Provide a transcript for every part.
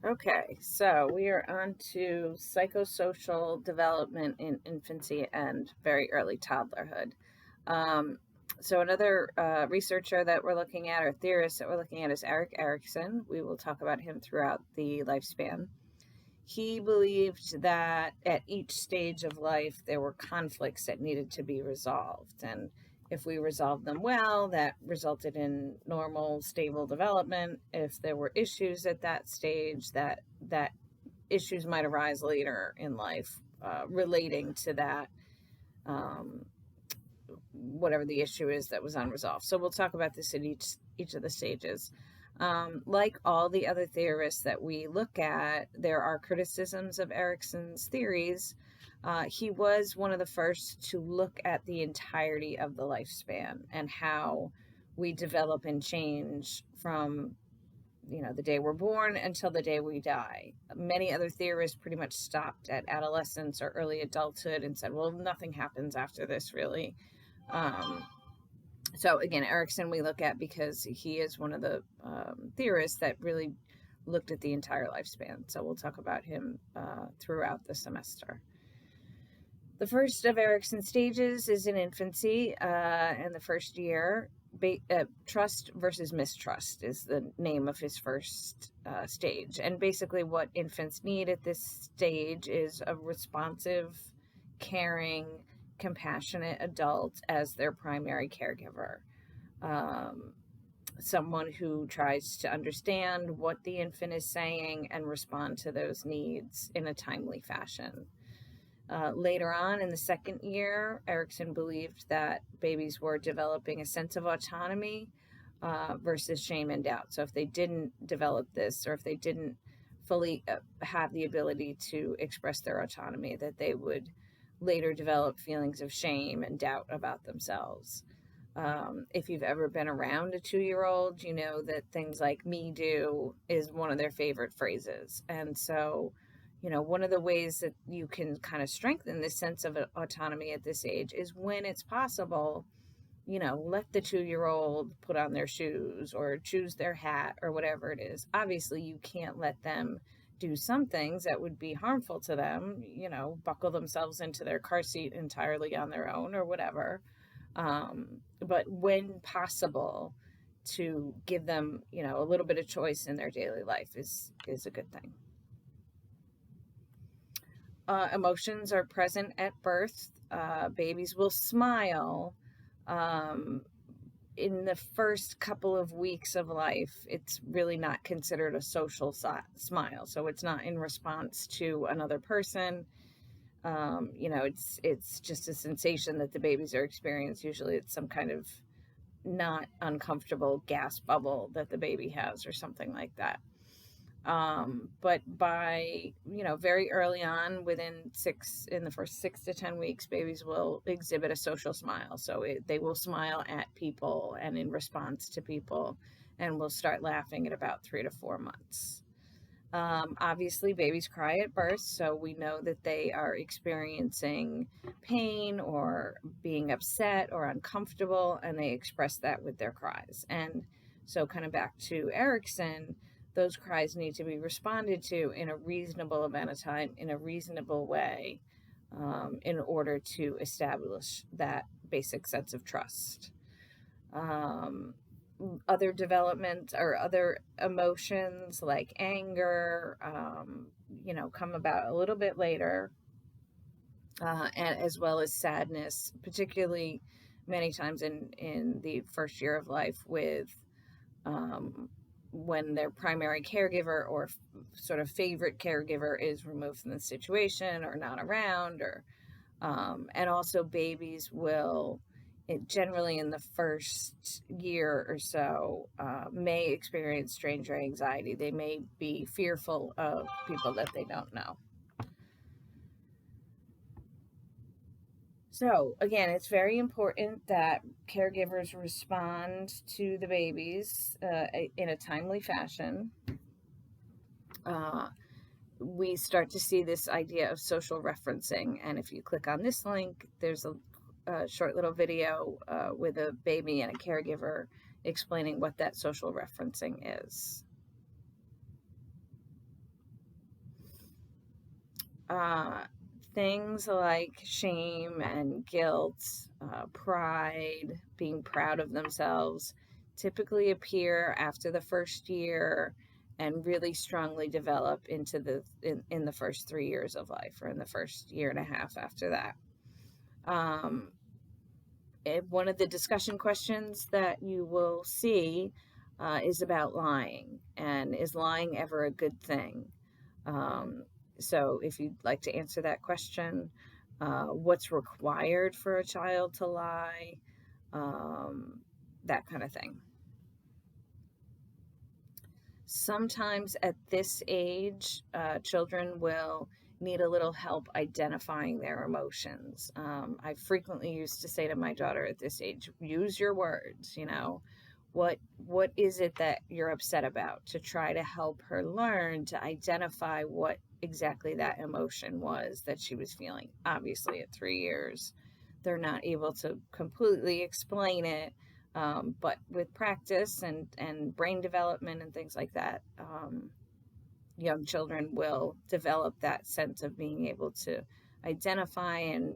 Okay, so we are on to psychosocial development in infancy and very early toddlerhood. Um, so another researcher that we're looking at, or theorist that we're looking at, is Erik Erikson. We will talk about him throughout the lifespan. He believed that at each stage of life there were conflicts that needed to be resolved, and if we resolved them well, that resulted in normal, stable development. If there were issues at that stage, that issues might arise later in life relating to that, um, whatever the issue is that was unresolved. So we'll talk about this at each of the stages. Like all the other theorists that we look at, there are criticisms of Erikson's theories. He was one of the first to look at the entirety of the lifespan and how we develop and change from the day we're born until the day we die. Many other theorists pretty much stopped at adolescence or early adulthood and said, well, nothing happens after this, really. Um, so again, Erikson we look at because he is one of the theorists that really looked at the entire lifespan. So we'll talk about him throughout the semester. The first of Erikson's stages is in infancy, and the first year. Trust versus mistrust is the name of his first stage. And basically, what infants need at this stage is a responsive, caring, compassionate adult as their primary caregiver. Um, Someone who tries to understand what the infant is saying and respond to those needs in a timely fashion. Later on in the second year, Erikson believed that babies were developing a sense of autonomy versus shame and doubt. So if they didn't develop this, or if they didn't fully have the ability to express their autonomy, that they would later develop feelings of shame and doubt about themselves. If you've ever been around a 2-year-old, you know that things like "me do" is one of their favorite phrases. And so, one of the ways that you can kind of strengthen this sense of autonomy at this age is when it's possible, let the 2-year-old put on their shoes or choose their hat or whatever it is. Obviously, you can't let them do some things that would be harmful to them, buckle themselves into their car seat entirely on their own or whatever. But when possible, to give them, a little bit of choice in their daily life is a good thing. Emotions are present at birth. Babies will smile. Um, in the first couple of weeks of life, it's really not considered a social smile. So it's not in response to another person. It's just a sensation that the babies are experiencing. Usually it's some kind of not uncomfortable gas bubble that the baby has or something like that. But by, very early on, in the first 6 to 10 weeks, babies will exhibit a social smile. So they will smile at people and in response to people, and will start laughing at about 3 to 4 months. Obviously, babies cry at birth, so we know that they are experiencing pain or being upset or uncomfortable, and they express that with their cries. And so, kind of back to Erikson, those cries need to be responded to in a reasonable amount of time, in a reasonable way, in order to establish that basic sense of trust. Other development or other emotions like anger, come about a little bit later, and as well as sadness, particularly many times in the first year of life with when their primary caregiver or sort of favorite caregiver is removed from the situation or not around, or and also babies will generally in the first year or so may experience stranger anxiety. They may be fearful of people that they don't know. So again, it's very important that caregivers respond to the babies in a timely fashion. We start to see this idea of social referencing, and if you click on this link, there's a short little video with a baby and a caregiver explaining what that social referencing is. uh, things like shame and guilt, pride, being proud of themselves typically appear after the first year and really strongly develop into in the first 3 years of life, or in the first year and a half after that. Um, One of the discussion questions that you will see is about lying, and is lying ever a good thing? Um, so, if you'd like to answer that question, what's required for a child to lie, um, that kind of thing. Sometimes at this age, children will need a little help identifying their emotions. I frequently used to say to my daughter at this age, use your words, what is it that you're upset about, to try to help her learn to identify what exactly that emotion was that she was feeling. Obviously, at 3 years, they're not able to completely explain it, but with practice and brain development and things like that, young children will develop that sense of being able to identify and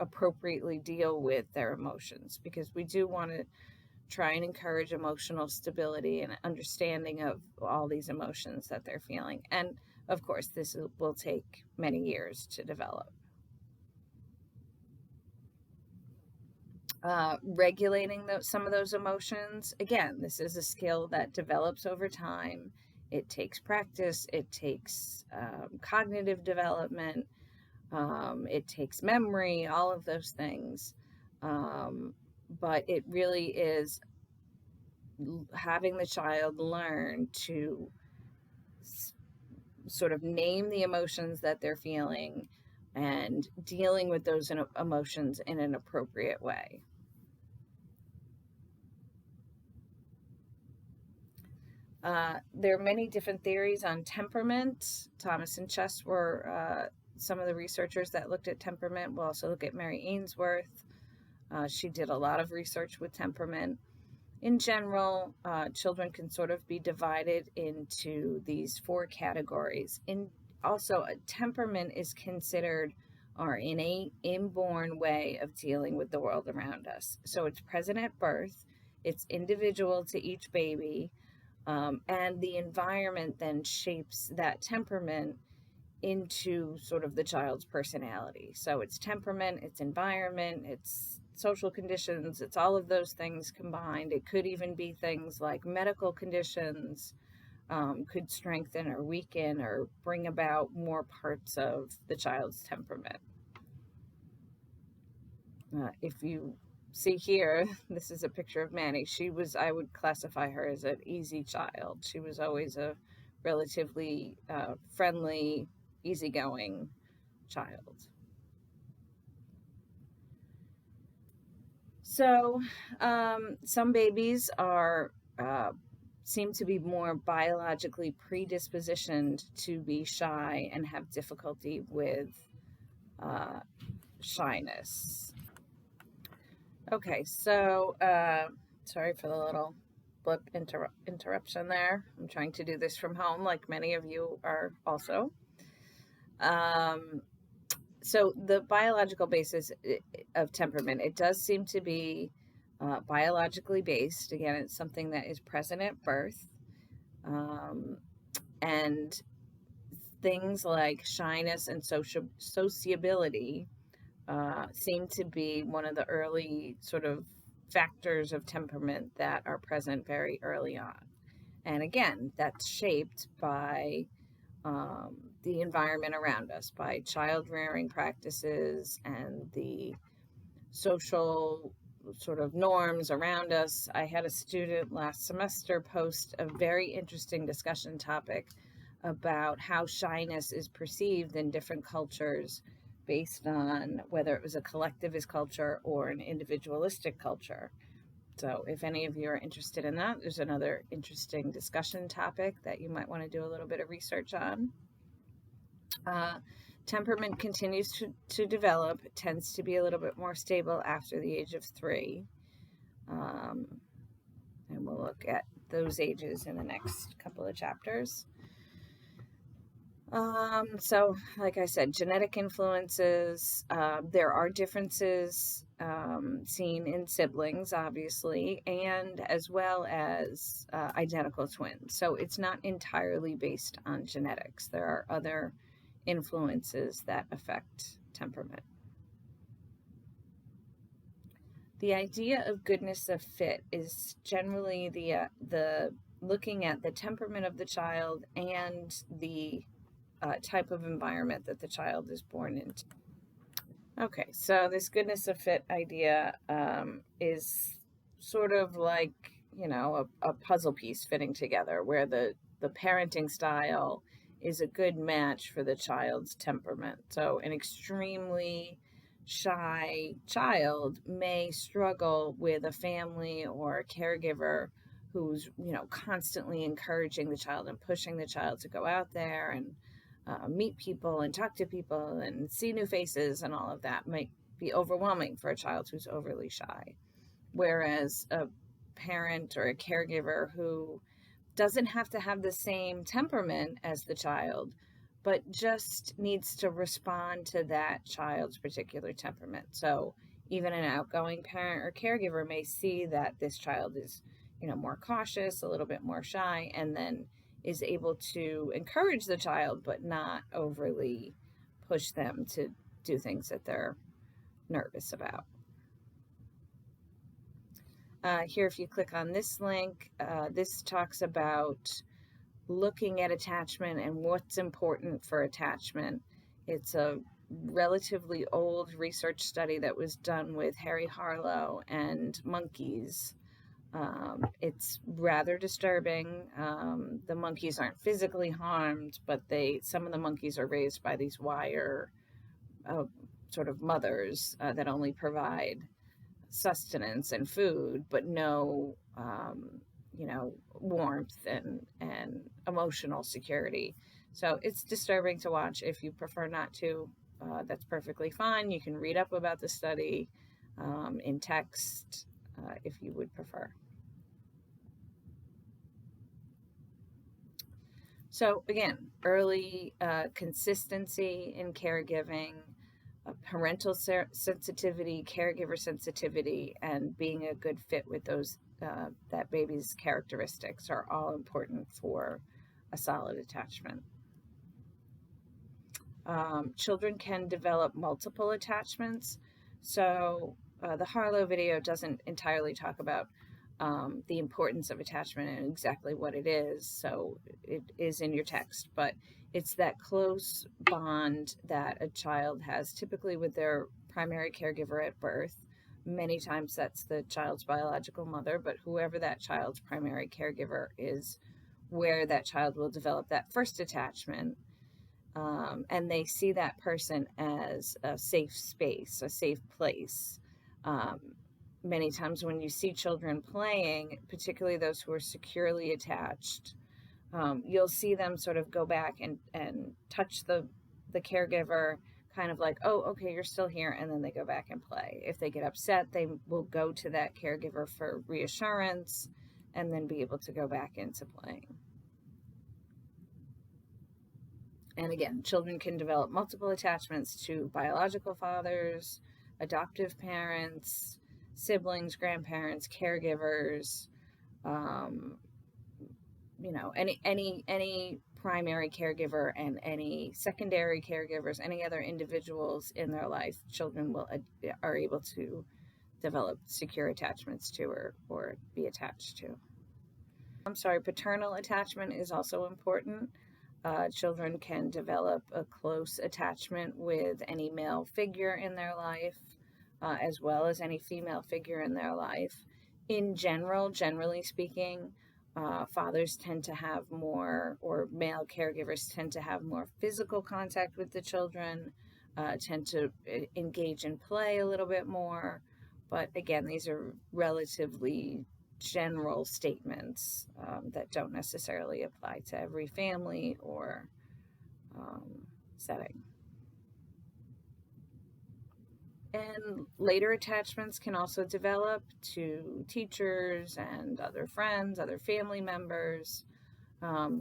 appropriately deal with their emotions, because we do want to try and encourage emotional stability and understanding of all these emotions that they're feeling. And of course, this will take many years to develop. Regulating some of those emotions, again, this is a skill that develops over time. It takes practice, it takes cognitive development, it takes memory, all of those things. But it really is having the child learn to sort of name the emotions that they're feeling and dealing with those emotions in an appropriate way. There are many different theories on temperament. Thomas and Chess were some of the researchers that looked at temperament. We'll also look at Mary Ainsworth. She did a lot of research with temperament. In general, children can sort of be divided into these 4 categories. Also, a temperament is considered our innate, inborn way of dealing with the world around us. So it's present at birth, it's individual to each baby, and the environment then shapes that temperament into sort of the child's personality. So it's temperament, it's environment, it's social conditions, it's all of those things combined. It could even be things like medical conditions, could strengthen or weaken or bring about more parts of the child's temperament. If you see here, this is a picture of Manny. I would classify her as an easy child. She was always a relatively friendly, easygoing child. So, some babies are seem to be more biologically predispositioned to be shy and have difficulty with uh, shyness. Okay, so sorry for the little blip interruption there. I'm trying to do this from home, like many of you are also. Um, so the biological basis of temperament, it does seem to be biologically based. Again, it's something that is present at birth, um, and things like shyness and sociability seem to be one of the early sort of factors of temperament that are present very early on. And again, that's shaped by the environment around us, by child rearing practices and the social sort of norms around us. I had a student last semester post a very interesting discussion topic about how shyness is perceived in different cultures based on whether it was a collectivist culture or an individualistic culture. So, if any of you are interested in that, there's another interesting discussion topic that you might want to do a little bit of research on. Uh, Temperament continues to develop. It tends to be a little bit more stable after the age of 3. Um, and we'll look at those ages in the next couple of chapters. So, like I said, genetic influences, there are differences seen in siblings, obviously, and as well as identical twins. So it's not entirely based on genetics. There are other influences that affect temperament. The idea of goodness of fit is generally the looking at the temperament of the child and the type of environment that the child is born into. Okay, so this goodness of fit idea is sort of like, a puzzle piece fitting together where the parenting style is a good match for the child's temperament. So, an extremely shy child may struggle with a family or a caregiver who's, constantly encouraging the child and pushing the child to go out there and meet people and talk to people and see new faces, and all of that might be overwhelming for a child who's overly shy. Whereas a parent or a caregiver who doesn't have to have the same temperament as the child, but just needs to respond to that child's particular temperament. So even an outgoing parent or caregiver may see that this child is, more cautious, a little bit more shy, and then is able to encourage the child, but not overly push them to do things that they're nervous about. Here, if you click on this link, this talks about looking at attachment and what's important for attachment. It's a relatively old research study that was done with Harry Harlow and monkeys. It's rather disturbing. The monkeys aren't physically harmed, but some of the monkeys are raised by these wire sort of mothers that only provide sustenance and food, but no, warmth and emotional security. So it's disturbing to watch. If you prefer not to, that's perfectly fine. You can read up about the study in text if you would prefer. So again, early consistency in caregiving, parental sensitivity, caregiver sensitivity, and being a good fit with those that baby's characteristics are all important for a solid attachment. Children can develop multiple attachments. So the Harlow video doesn't entirely talk about the importance of attachment and exactly what it is. So it is in your text, but it's that close bond that a child has typically with their primary caregiver at birth. Many times that's the child's biological mother, but whoever that child's primary caregiver is, where that child will develop that first attachment. And they see that person as a safe space, a safe place. Many times when you see children playing, particularly those who are securely attached, you'll see them sort of go back and touch the caregiver, kind of like, oh, okay, you're still here, and then they go back and play. If they get upset, they will go to that caregiver for reassurance and then be able to go back into playing. And again, children can develop multiple attachments to biological fathers, adoptive parents, siblings, grandparents, caregivers, any primary caregiver and any secondary caregivers, any other individuals in their life, children are able to develop secure attachments to or be attached to. Paternal attachment is also important. Children can develop a close attachment with any male figure in their life, as well as any female figure in their life. In general, generally speaking, fathers tend to have more, or male caregivers tend to have more physical contact with the children, tend to engage in play a little bit more. But again, these are relatively general statements that don't necessarily apply to every family or setting. And later attachments can also develop to teachers and other friends, other family members.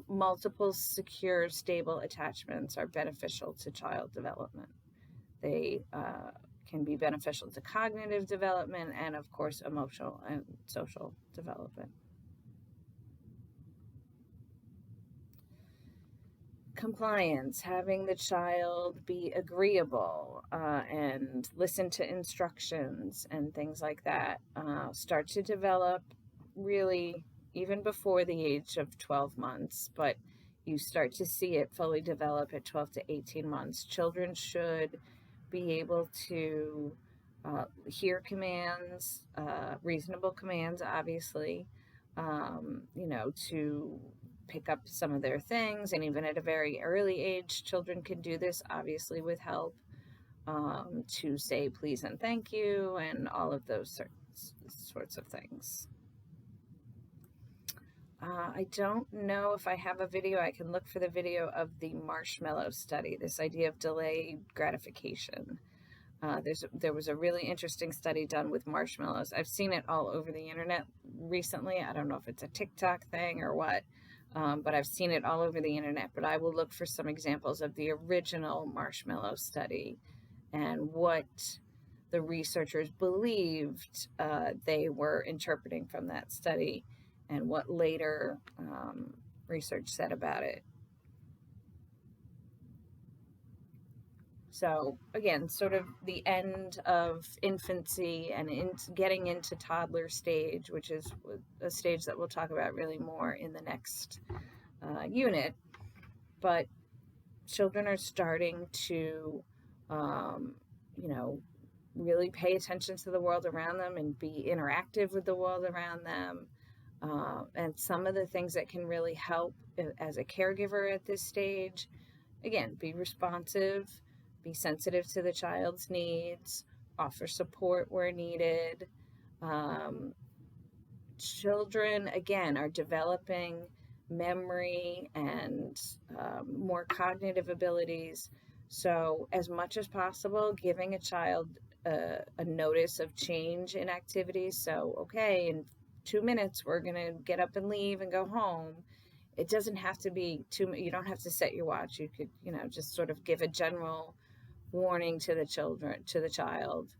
Multiple secure, stable attachments are beneficial to child development. They can be beneficial to cognitive development and, of course, emotional and social development. Compliance, having the child be agreeable and listen to instructions and things like that, start to develop really even before the age of 12 months, but you start to see it fully develop at 12 to 18 months. Children should be able to hear commands, reasonable commands, obviously, to pick up some of their things. And even at a very early age, children can do this, obviously, with help, to say please and thank you and all of those sorts of things. I don't know if I have a video. I can look for the video of the marshmallow study, this idea of delayed gratification. There was a really interesting study done with marshmallows. I've seen it all over the internet recently. I don't know if it's a TikTok thing or what, but I've seen it all over the internet. But I will look for some examples of the original marshmallow study and what the researchers believed they were interpreting from that study and what later research said about it. So again, sort of the end of infancy and getting into toddler stage, which is a stage that we'll talk about really more in the next unit. But children are starting to, really pay attention to the world around them and be interactive with the world around them. And some of the things that can really help as a caregiver at this stage, again, be responsive, be sensitive to the child's needs, offer support where needed. Children, again, are developing memory and more cognitive abilities. So, as much as possible, giving a child a notice of change in activities. So, okay, in 2 minutes, we're going to get up and leave and go home. It doesn't have to be you don't have to set your watch. You could, just sort of give a general warning to the child,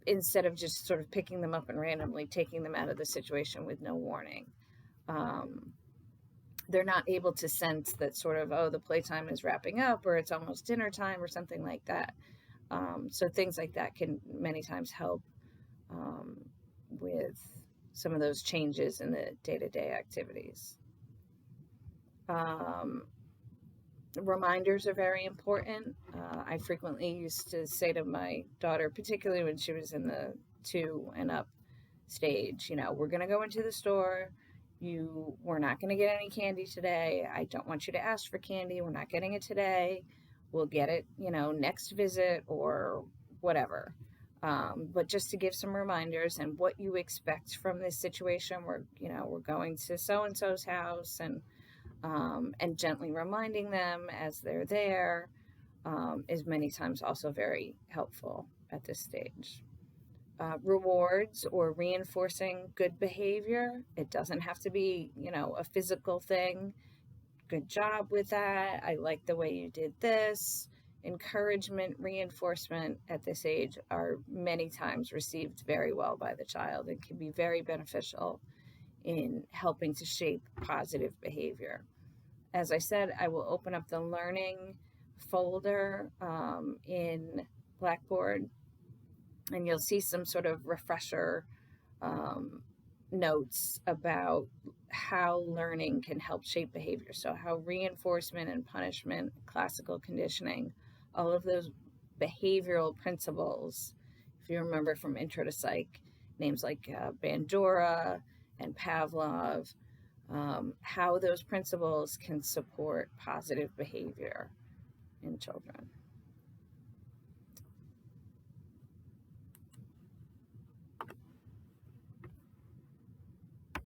instead of just sort of picking them up and randomly taking them out of the situation with no warning. They're not able to sense that sort of, oh, the playtime is wrapping up or it's almost dinner time or something like that. So things like that can many times help with some of those changes in the day-to-day activities. Reminders are very important. I frequently used to say to my daughter, particularly when she was in the 2 and up stage, we're going to go into the store. We're not going to get any candy today. I don't want you to ask for candy. We're not getting it today. We'll get it, next visit or whatever. But just to give some reminders and what you expect from this situation. We're going to so-and-so's house and gently reminding them as they're there is many times also very helpful at this stage. Rewards or reinforcing good behavior. It doesn't have to be, a physical thing. Good job with that. I like the way you did this. Encouragement, reinforcement at this age are many times received very well by the child and can be very beneficial in helping to shape positive behavior. As I said, I will open up the learning folder in Blackboard, and you'll see some sort of refresher notes about how learning can help shape behavior. So how reinforcement and punishment, classical conditioning, all of those behavioral principles, if you remember from Intro to Psych, names like Bandura and Pavlov, how those principles can support positive behavior in children.